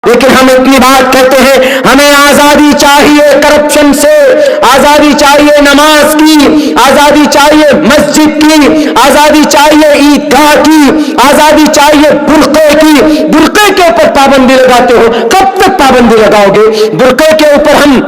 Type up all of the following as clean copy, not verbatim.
لیکن ہم اتنی بات کہتے ہیں ہمیں آزادی چاہیے کرپشن سے، آزادی چاہیے نماز کی، آزادی چاہیے مسجد کی، آزادی چاہیے عیدگاہ کی، آزادی چاہیے برقعے کی۔ برقعے کے اوپر پابندی لگاتے ہو، کب تک پابندی لگاؤ گے؟ برقعے کے اوپر ہم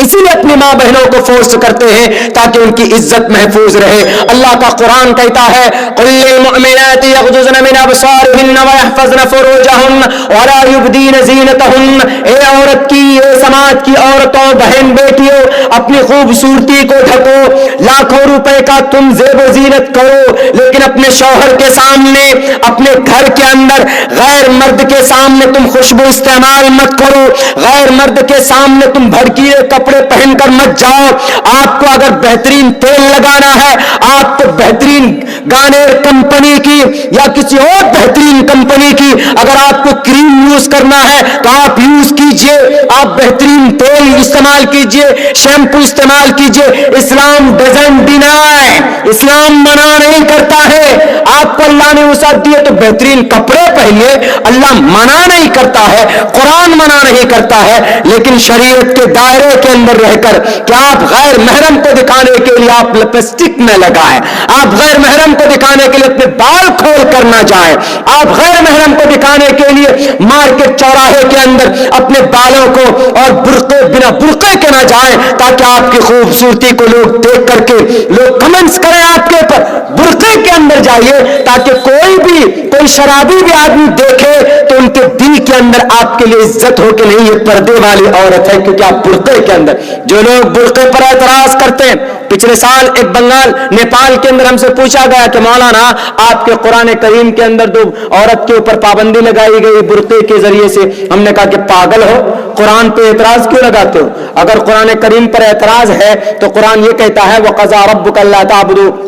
اسی لیے اپنی ماں بہنوں کو فورس کرتے ہیں تاکہ ان کی عزت محفوظ رہے۔ اللہ کا قرآن کہتا ہے قل للمؤمنات یغضضن من ابصارهن ويحفظن فروجهن ولا يبدين زینتهن۔ اے عورت کی، اے سماج کی عورتوں، بہن بیٹیوں، اپنی خوبصورتی کو ڈھکو، لاکھوں روپے کا تم زیب و زینت کرو، لیکن اپنے شوہر کے سامنے، اپنے گھر کے اندر غیر مرد کے سامنے تم خوشبو استعمال مت کرو، غیر مرد کے سامنے تم بھڑکیلے کپڑے پہن کر مت جاؤ۔ آپ کو اگر بہترین تیل لگانا ہے، آپ کو بہترین گانیر کمپنی کی یا کسی اور بہترین کمپنی کی اگر آپ کو کریم یوز کرنا ہے تو آپ یوز کیجئے، آپ بہترین تیل استعمال کیجئے، شیمپو استعمال کیجئے۔ اسلام ڈزنٹ ڈینائی، اسلام منع نہیں کرتا ہے۔ آپ کو اللہ نے وسعت دی ہے تو بہترین کپڑے پہنیے، اللہ منع نہیں کرتا ہے، قرآن منع نہیں کرتا ہے، لیکن شریعت کے دائرے کے اندر رہ کر کہ آپ غیر محرم کو دکھانے کے لیے آپ لپسٹک نہ لگائیں، آپ غیر محرم کو دکھانے کے لیے اپنے بال کھول کر نہ جائیں، آپ غیر محرم کو دکھانے کے لیے مارکیٹ چوراہے کے اندر اپنے بالوں کو اور برقعے بنا برقعے کے نہ جائیں تاکہ آپ کی خوبصورتی کو لوگ دیکھ کر کے لوگ کمنٹس کریں آپ کے اوپر۔ برقعے کے اندر جائیے تاکہ کوئی شرابی بھی آدمی دیکھے تو ان کے دل کے اندر آپ کے لیے عزت ہو کہ نہیں یہ پردے والی عورت ہے، کیونکہ آپ برقعے کے اندر۔ جو لوگ برقعے پر اعتراض کرتے ہیں، پچھلے سال ایک بنگال نیپال کے اندر ہم سے پوچھا گیا کہ مولانا آپ کے قرآن کریم کے اندر تو عورت کے اوپر پابندی لگائی گئی برقعے کے ذریعے سے۔ ہم نے کہا کہ پاگل ہو، قرآن پہ اعتراض کیوں لگاتے ہو؟ اگر قرآن کریم پر اعتراض ہے تو قرآن یہ کہتا ہے وَقَضَىٰ رَبُّكَ أَلَّا تَعْبُدُوا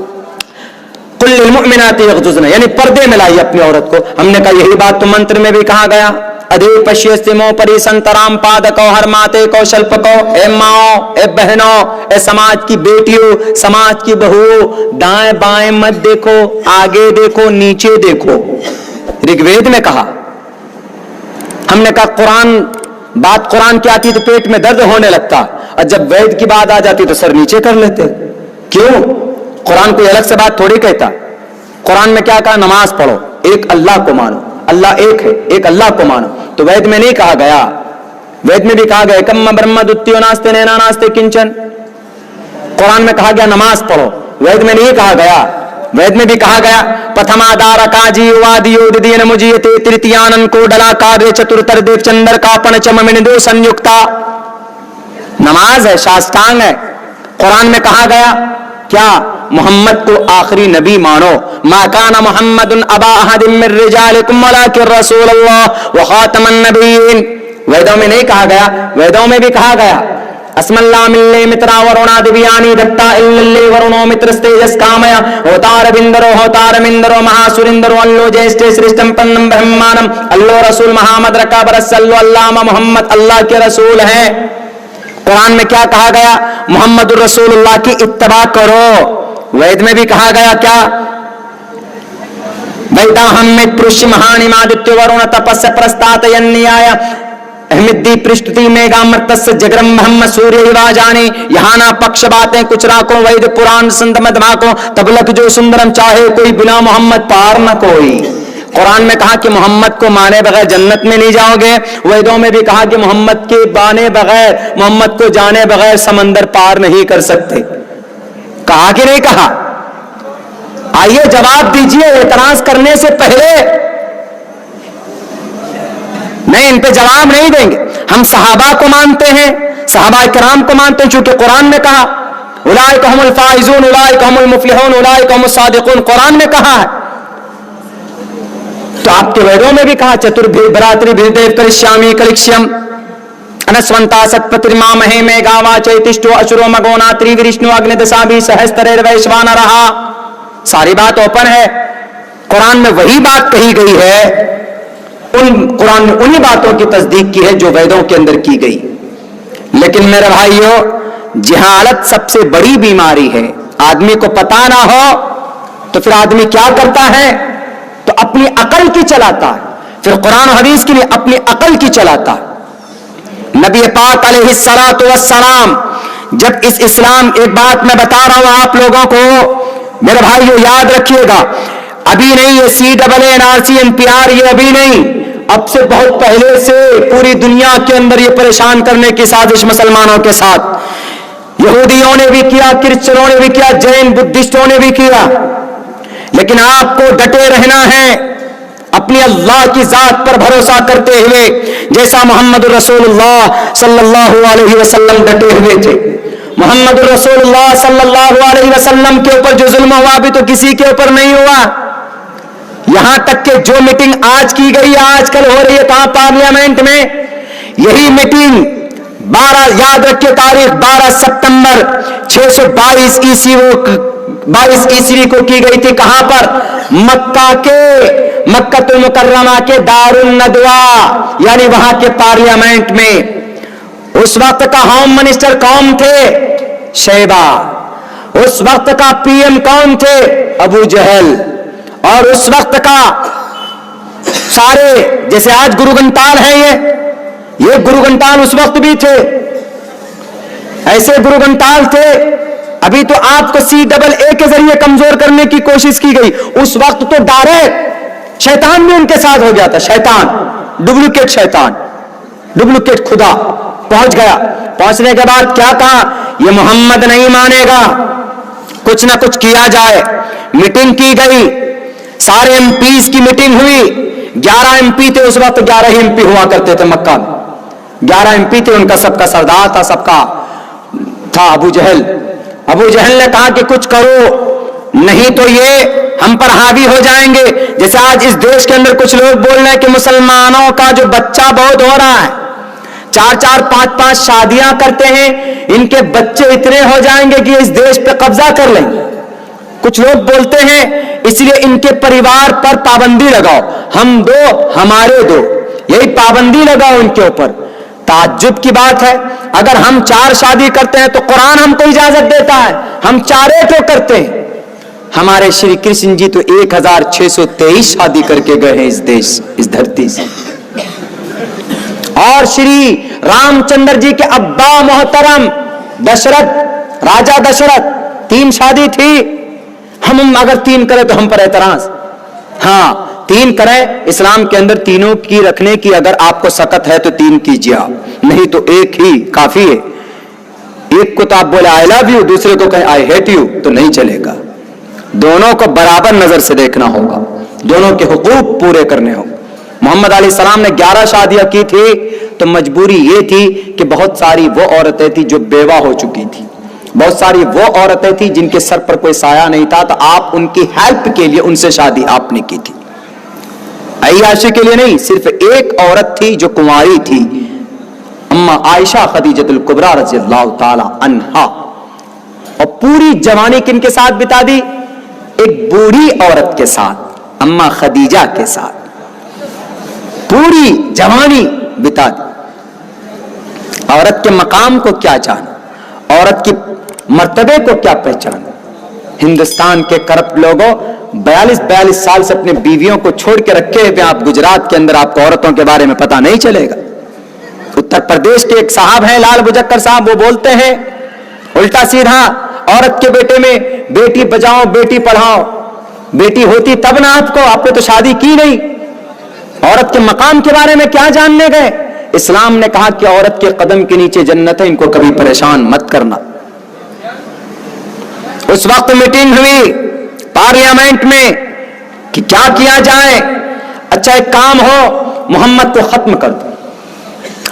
قُل لِّلْمُؤْمِنَاتِ يَغْضُضْنَ، یعنی پردے میں لائی اپنی عورت کو۔ ہم نے کہا یہی بات تو منتر میں بھی کہا گیا ادے پشیستمو پری سنترام پادکو ہر ماتے کو شلپکو۔ اے ماؤں، اے بہنوں، اے سماج کی بیٹیوں، سماج کی بہوؤں، دائیں بائیں مت دیکھو، آگے دیکھو، نیچے دیکھو۔ رگ وید میں کہا۔ ہم نے کہا بات قرآن کی آتی تو پیٹ میں درد ہونے لگتا، اور جب وید کی بات آ جاتی تو سر نیچے کر لیتے۔ کیوں؟ قرآن کوئی الگ سے بات تھوڑی کہتا۔ قرآن میں کیا کہا؟ نماز پڑھو، ایک اللہ کو مانو، اللہ ایک ہے، ایک اللہ کو مانو۔ تو وید میں نہیں کہا گیا، وید میں بھی کہا گیا کم برہم دتیو ناستے نینا ناستے کنچن۔ قرآن میں کہا گیا نماز پڑھو، وید میں نہیں کہا گیا۔ وید میں بھی کہا گیا پتھما دارا کاجی وادیو ددین مجیتے ترتیانن کو ڈلا کارے چترتر دیو چندر کا پن چمن دو سنیکتا۔ نماز ہے، شاستانگ ہے۔ قرآن میں کہا گیا کیا؟ محمد کو آخری نبی مانو۔ ما کان محمد ابا احد من رجالکم ولکن رسول اللہ وخاتم النبیین۔ ویدوں میں نہیں کہا گیا، ویدوں میں بھی کہا گیا اسم اللہ ملے مترا ورونا دیویانی دتا اللہ ورونو مترستیجس کامیا ہوتار بندرو ہوتار مندرو مہاسورندرو اللو جیسٹے سرشتم پنم برہمانم اللہ رسول محمد رکا برسلو اللہ محمد اللہ کے رسول ہیں۔ قرآن میں کیا کہا گیا؟ محمد الرسول اللہ کی اتباع کرو۔ وید میں بھی کہا گیا کیا؟ ویدا ہم میں پرش مہانی مادتیو ورون تپس پرستات ینیایا احمدی پرشتی میگا مرتس جگرم محمد سوریہ واجانی یہاں نہ پکش باتیں کچھ راکوں وید پران سندمد ماکوں تب لک جو سندرم چاہے کوئی بنا محمد پار نہ کوئی۔ قرآن میں کہا کہ محمد کو مانے بغیر جنت میں نہیں جاؤ گے۔ ویدوں میں بھی کہا کہ محمد کے بانے بغیر، محمد کو جانے بغیر سمندر پار نہیں کر سکتے۔ کہا کہ نہیں کہا؟ آئیے جواب دیجئے اعتراض کرنے سے پہلے۔ نہیں، ان پہ جواب نہیں دیں گے۔ ہم صحابہ کو مانتے ہیں، صحابہ کرام کو مانتے ہیں، چونکہ قرآن میں کہا اولئک هم الفائزون اولئک هم المفلحون اولئک هم الصادقون، قرآن میں کہا ہے۔ تو آپ کے ویدوں میں بھی کہا چتر براتری بھیدیو کرشیامی کلکشیم انسونتا ستپترما مہے میں گاوا چیتشٹو اشرو مگونا تریورشنو اگنتسابی سہستریر ویشوانا رہا۔ ساری بات اوپن ہے۔ قرآن میں وہی بات کہی گئی ہے، قرآن نے انہی باتوں کی تصدیق کی ہے جو ویدوں کے اندر کی گئی۔ لیکن میرے بھائیو، جہالت سب سے بڑی بیماری ہے۔ آدمی کو پتا نہ ہو تو پھر آدمی کیا کرتا ہے؟ تو اپنی عقل کی چلاتا ہے۔ پھر قرآن و حدیث کے لیے اپنی عقل کی چلاتا. نبی پاک علیہ الصلوۃ والسلام جب اس اسلام، ایک بات میں بتا رہا ہوں آپ لوگوں کو میرے بھائیو یاد رکھیے گا، ابھی نہیں یہ CAA NRC یہ ابھی نہیں، اب سے بہت پہلے سے پوری دنیا کے اندر یہ پریشان کرنے کی سازش مسلمانوں کے ساتھ یہودیوں نے بھی کیا، کرسچنوں نے بھی کیا، جین بدھسٹوں نے بھی کیا. لیکن آپ کو ڈٹے رہنا ہے اپنی اللہ کی ذات پر بھروسہ کرتے ہوئے، جیسا محمد رسول اللہ صلی اللہ علیہ وسلم ڈٹے ہوئے تھے. محمد رسول اللہ صلی اللہ علیہ وسلم کے اوپر جو ظلم ہوا بھی تو کسی کے اوپر نہیں ہوا. یہاں تک کہ جو میٹنگ آج کی گئی، آج کل ہو رہی ہے کہاں؟ پارلیمنٹ میں. یہی میٹنگ 12 یاد رکھے تاریخ 12 ستمبر 622 عیسوی کو کی گئی تھی. کہاں پر؟ مکہ المکرمہ کے دار الندوہ، یعنی وہاں کے پارلیمنٹ میں. اس وقت کا ہوم منسٹر کون تھے؟ شیبہ. اس وقت کا PM کون تھے؟ ابو جہل. اور اس وقت کا سارے، جیسے آج گرو گھنٹال ہیں یہ گرو گھنٹال اس وقت بھی تھے، ایسے گرو گھنٹال تھے. ابھی تو آپ کو CAA کے ذریعے کمزور کرنے کی کوشش کی گئی، اس وقت تو ڈائریکٹ شیطان بھی ان کے ساتھ ہو گیا تھا. شیطان، ڈپلیکیٹ شیطان، ڈپلیکیٹ خدا پہنچ گیا. پہنچنے کے بعد کیا کہا؟ یہ محمد نہیں مانے گا، کچھ نہ کچھ کیا جائے. میٹنگ کی گئی، سارے MPs کی میٹنگ ہوئی. 11 MP تھے اس وقت، 11 MP ہوا کرتے تھے مکہ میں. 11 MP تھے، ان کا سب کا سردار تھا، سب کا تھا ابو جہل. ابو جہل نے کہا کہ کچھ کرو، نہیں تو یہ ہم پر حاوی ہو جائیں گے. جیسے آج اس دیش کے اندر کچھ لوگ بول رہے ہیں کہ مسلمانوں کا جو بچہ بہت ہو رہا ہے، 4 5 شادیاں کرتے ہیں، ان کے بچے اتنے ہو جائیں گے کہ اس دیش پہ قبضہ کر لیں گے. کچھ لوگ بولتے ہیں اس لیے ان کے پریوار پر پابندی لگاؤ، ہم دو ہمارے دو، یہی پابندی لگاؤ ان کے اوپر. تعجب کی بات ہے، اگر ہم 4 شادی کرتے ہیں تو قرآن ہم کو اجازت دیتا ہے، ہم 4 کیوں کرتے ہیں؟ ہمارے شری کرشن جی تو 1623 شادی کر کے گئے ہیں اس دیش، اس دھرتی سے. اور شری رام چندر جی کے ابا محترم دشرت، راجا دشرت، 3 شادی تھی. ہم اگر 3 کریں تو ہم پر اعتراض. ہاں 3 کریں، اسلام کے اندر تینوں کی رکھنے کی اگر آپ کو سکت ہے تو 3 کیجیے آپ، نہیں تو 1 ہی کافی ہے. ایک کو تو آپ بولے آئی لو یو، دوسرے کو کہیں آئی ہیٹ یو، تو نہیں چلے گا. دونوں کو برابر نظر سے دیکھنا ہوگا، دونوں کے حقوق پورے کرنے ہوں. محمد علیہ السلام نے 11 شادیاں کی تھی تو مجبوری یہ تھی کہ بہت ساری وہ عورتیں تھیں جو بیوہ ہو چکی تھی، بہت ساری وہ عورتیں تھیں جن کے سر پر کوئی سایہ نہیں تھا، تو آپ ان کی ہیلپ کے لیے ان سے شادی آپ نے کی تھی. عیاشی کے لیے نہیں، صرف ایک عورت تھی جو کنواری تھی، اما عائشہ خدیجۃ الکبریٰ رضی اللہ تعالی عنہا. اور پوری جوانی کن کے ساتھ بتا دی؟ ایک بوڑھی عورت کے ساتھ، اما خدیجہ کے ساتھ پوری جوانی بتا دی. عورت کے مقام کو کیا جانا، عورت کی مرتبے کو کیا پہچانا. ہندوستان کے کرپٹ لوگوں 42 سال سے اپنے بیویوں کو چھوڑ کے رکھے ہوئے، آپ گجرات کے اندر آپ کو عورتوں کے بارے میں پتہ نہیں چلے گا. اتر پردیش کے ایک صاحب ہیں لال بجکر صاحب، وہ بولتے ہیں الٹا سیدھا، عورت کے بیٹے میں بیٹی بچاؤ بیٹی پڑھاؤ. بیٹی ہوتی تب نا آپ نے تو شادی کی نہیں. عورت کے مقام کے بارے میں کیا جاننے گئے؟ اسلام نے کہا کہ عورت کے قدم کے نیچے جنت ہے، ان کو کبھی پریشان مت کرنا. اس وقت میٹنگ ہوئی پارلیمنٹ میں کہ کیا کیا جائے. اچھا ایک کام ہو، محمد کو ختم کر دو.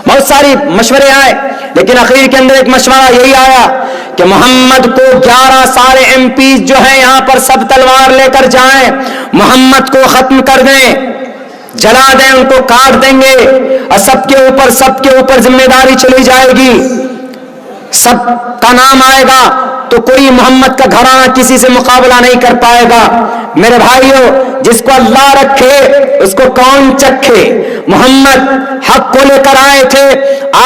بہت ساری مشورے آئے، لیکن اخیر کے اندر ایک مشورہ یہی آیا کہ محمد کو 11 سارے MPs جو ہیں یہاں پر سب تلوار لے کر جائیں، محمد کو ختم کر دیں، جلا دیں، ان کو کاٹ دیں گے، اور سب کے اوپر ذمہ داری چلی جائے گی، سب کا نام آئے گا، تو کوئی محمد کا گھرانہ کسی سے مقابلہ نہیں کر پائے گا. میرے بھائیوں، جس کو اللہ رکھے اس کو کون چکھے. محمد حق کو لے کر آئے تھے،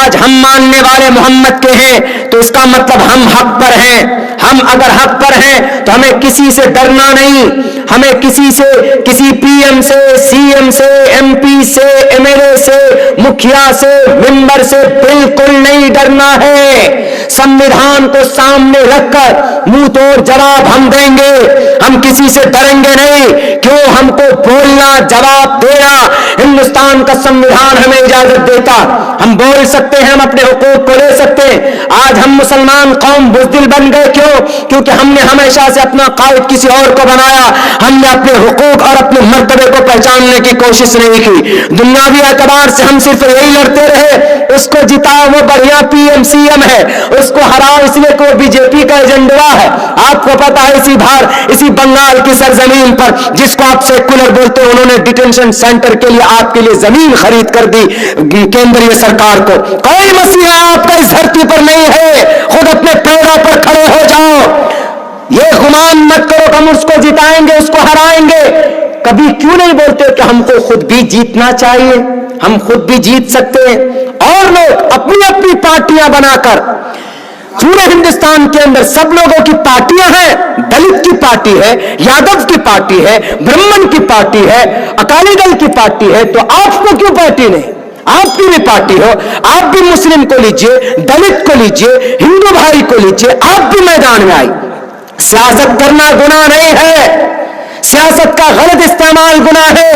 آج ہم ماننے والے محمد کے ہیں تو اس کا مطلب ہم حق پر ہیں. ہم اگر حق پر ہیں تو ہمیں کسی سے ڈرنا نہیں, ہمیں کسی سے, کسی پی ایم سے, سی ایم سے, ایم پی سے, ایم ایل اے سے, مکھیا سے, ممبر سے بالکل نہیں ڈرنا ہے. سموِدھان کو سامنے رکھ کر منہ توڑ جواب ہم دیں گے, ہم کسی سے ڈریں گے نہیں. کیوں ہم کو بولنا, جواب دینا ہندوستان کا سموِدھان ہمیں اجازت دیتا. ہم بول سکتے ہیں, ہم اپنے حقوق کو لے سکتے ہیں. آج ہم مسلمان قوم بزدل بن گئے, کیوں؟ کیونکہ ہم نے ہمیشہ سے اپنا قائد کسی اور کو بنایا. ہم نے اپنے حقوق اور اپنے مرتبے کو پہچاننے کی کوشش نہیں کی. دنیاوی اعتبار سے ہم صرف یہی لڑتے رہے, اس کو جتاؤ وہ بڑھیا پی ایم سی ایم ہے, اس کو ہراؤ اس لیے کہ وہ بی جے پی کا ایجنڈا ہے. آپ کو پتا ہے اسی بنگال کی سرزمین پر جس کو آپ سیکولر بولتے ہیں, انہوں نے ڈیٹینشن سینٹر کے لیے آپ کے لیے زمین خرید کر دی کیندری سرکار کو. کوئی مسئلہ آپ کا اس دھرتی پر نہیں ہے, خود اپنے پیروں پر کھڑے ہو جاؤ. یہ گمان مت کرو کہ ہم اس کو جتائیں گے, اس کو ہرائیں گے. کبھی کیوں نہیں بولتے کہ ہم کو خود بھی جیتنا چاہیے, ہم خود بھی جیت سکتے ہیں. اور لوگ اپنی اپنی پارٹیاں بنا کر پورے ہندوستان کے اندر سب لوگوں کی پارٹیاں ہیں. دلت کی پارٹی ہے, یادو کی پارٹی ہے, برہمن کی پارٹی ہے, اکالی دل کی پارٹی ہے, تو آپ کو کیوں پارٹی نہیں؟ آپ کی بھی پارٹی ہو, آپ بھی مسلم کو لیجئے, دلت کو لیجئے, ہندو بھائی کو لیجئے, آپ بھی میدان میں آئی. سیاست کرنا گناہ نہیں ہے, سیاست کا غلط استعمال گناہ ہے.